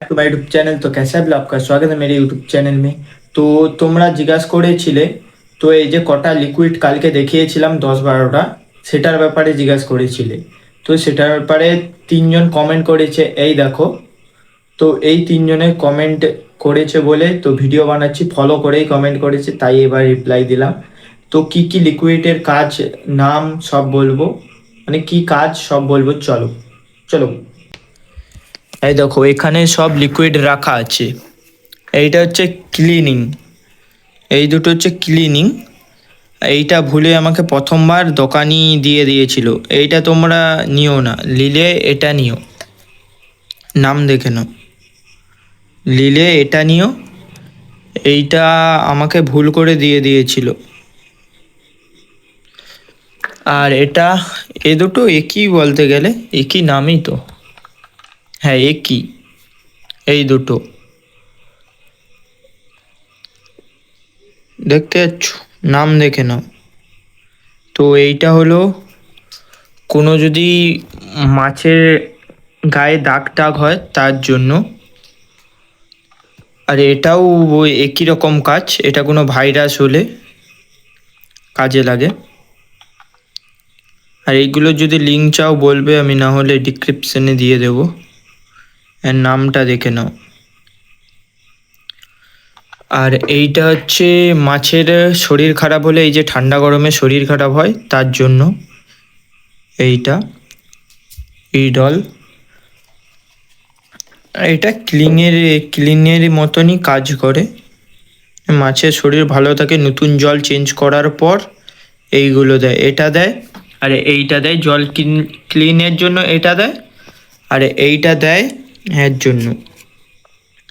To my YouTube channel. तो कैसा है आपका स्वागत है मेरे यूट्यूब चैनल में। তো তোমরা জিজ্ঞাসা করেছিলে, তো এই যে কটা লিকুইড কালকে দেখিয়েছিলাম 10-12টা, সেটার ব্যাপারে জিজ্ঞাসা করেছিলে। তো সেটার ব্যাপারে তিনজন কমেন্ট করেছে, এই দেখো। তো এই তিনজনের কমেন্ট করেছে বলে তো ভিডিও বানাচ্ছি, ফলো করেই কমেন্ট করেছে, তাই এবার রিপ্লাই দিলাম। তো কি কি লিকুইডের কাজ, নাম সব বলবো, মানে কি কাজ সব বলবো। চলো চলো, এই দেখো এখানে সব লিকুইড রাখা আছে। এইটা হচ্ছে ক্লিনিং, এই দুটো হচ্ছে ক্লিনিং। এইটা ভুলে আমাকে প্রথমবার দোকানি দিয়ে দিয়েছিল, এইটা তোমরা নিও না, নিলে এটা নিও, নাম দেখে নাও, নিলে এটা নিও। এইটা আমাকে ভুল করে দিয়ে দিয়েছিল। আর এটা, এ দুটো একই বলতে গেলে, একই নামই তো, হ্যাঁ একই, এই দুটো দেখতে পাচ্ছ, নাম দেখে নাও। তো এইটা হলো কোনো যদি মাছের গায়ে দাগ টাগ হয় তার জন্য। আর এটাও ওই একই রকম কাজ, এটা কোনো ভাইরাস হলে কাজে লাগে। আর এইগুলো যদি লিঙ্ক চাও বলবে, আমি না হলে ডিসক্রিপশনে দিয়ে দেবো। এর নামটা দেখে নাও। আর এইটা হচ্ছে মাছের শরীর খারাপ হলে, এই যে ঠান্ডা গরমে শরীর খারাপ হয় তার জন্য এইটা ইডল। এটা ক্লিনের মতনই কাজ করে। মাছের শরীর ভালো থাকে, নতুন জল চেঞ্জ করার পর এইগুলো দেয়, এটা দেয় আর এইটা দেয়। জল ক্লিনের জন্য এটা দেয়, আর এইটা দেয় এর জন্য,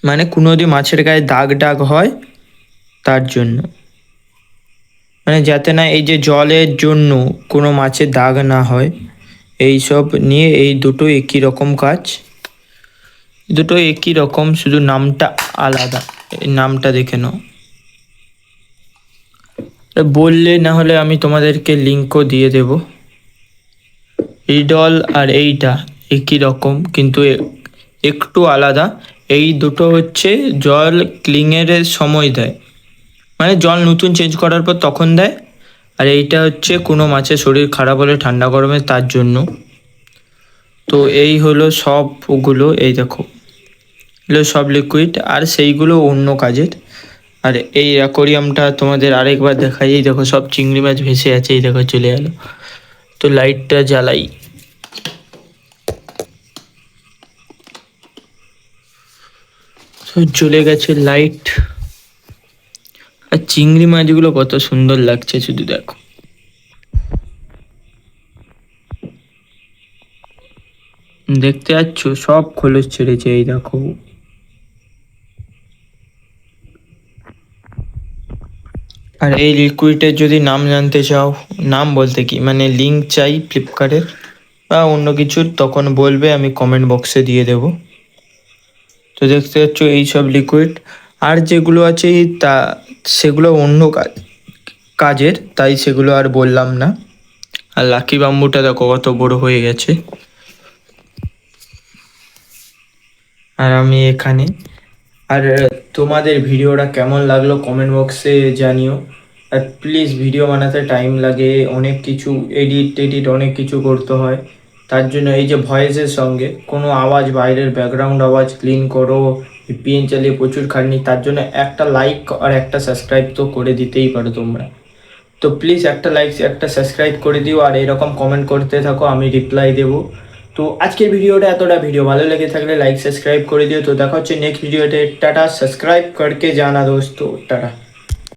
মানে কোনো যদি মাছের গায়ে দাগ টাগ হয় তার জন্য, মানে যাতে না এই যে জলের জন্য কোনো মাছের দাগ না হয়, এই সব নিয়ে। এই দুটো একই রকম কাজ, দুটো একই রকম, শুধু নামটা আলাদা। এই নামটা দেখে নাও, বললে না হলে আমি তোমাদেরকে লিঙ্কও দিয়ে দেব। রিডল আর এইটা একই রকম, কিন্তু একটু আলাদা। এই দুটো হচ্ছে জল ক্লিনের সময় দেয়, মানে জল নতুন চেঞ্জ করার পর তখন দেয়। আর এইটা হচ্ছে কোনো মাছের শরীর খারাপ হলে ঠান্ডা গরমে তার জন্য। তো এই হলো সবগুলো, এই দেখো এগুলো সব লিকুইড, আর সেইগুলো অন্য কাজের। আর এই অ্যাকোরিয়ামটা তোমাদের আরেকবার দেখাই, এই দেখো সব চিংড়ি মাছ ভেসে আছে, এই দেখো চলে গেলো। তো লাইটটা জ্বালাই, তো চলে গেছে লাইট। আর চিংড়ি মাছগুলো কত সুন্দর লাগছে শুধু দেখো। দেখতে পাচ্ছ সব খোলস ছেড়েছে, এই দেখো। আর এই লিকুইডের যদি নাম জানতে চাও, নাম বলতে কি মানে লিঙ্ক চাই ফ্লিপকার্টের বা অন্য কিছুর, তখন বলবে, আমি কমেন্ট বক্সে দিয়ে দেব। তো দেখতে পাচ্ছ এই সব লিকুইড। আর যেগুলো আছে তা সেগুলো অন্য কাজের, তাই সেগুলো আর বললাম না। আর লাকি বাম্বুটা দেখো কত বড় হয়ে গেছে। আর আমি এখানে। আর তোমাদের ভিডিওটা কেমন লাগলো কমেন্ট বক্সে জানিও। আর প্লিজ, ভিডিও বানাতে টাইম লাগে, অনেক কিছু এডিট অনেক কিছু করতে হয়। তার জন্য এই যে ভয়েসের সঙ্গে কোনো আওয়াজ, বাইরের ব্যাকগ্রাউন্ড আওয়াজ ক্লিন করো, ভিপিএন চালিয়ে প্রচুর খাটনি, তার জন্য একটা লাইক আর একটা সাবস্ক্রাইব তো করে দিতেই পারো তোমরা। তো প্লিজ একটা লাইক একটা সাবস্ক্রাইব করে দিও, আর এরকম কমেন্ট করতে থাকো, আমি রিপ্লাই দেবো। তো আজকের ভিডিওটা এতটা, ভিডিও ভালো লেগে থাকলে লাইক সাবস্ক্রাইব করে দিও। তো দেখা হচ্ছে নেক্সট ভিডিওতে। টাটা, সাবস্ক্রাইব করকে জানা दोस्तों, टाटा।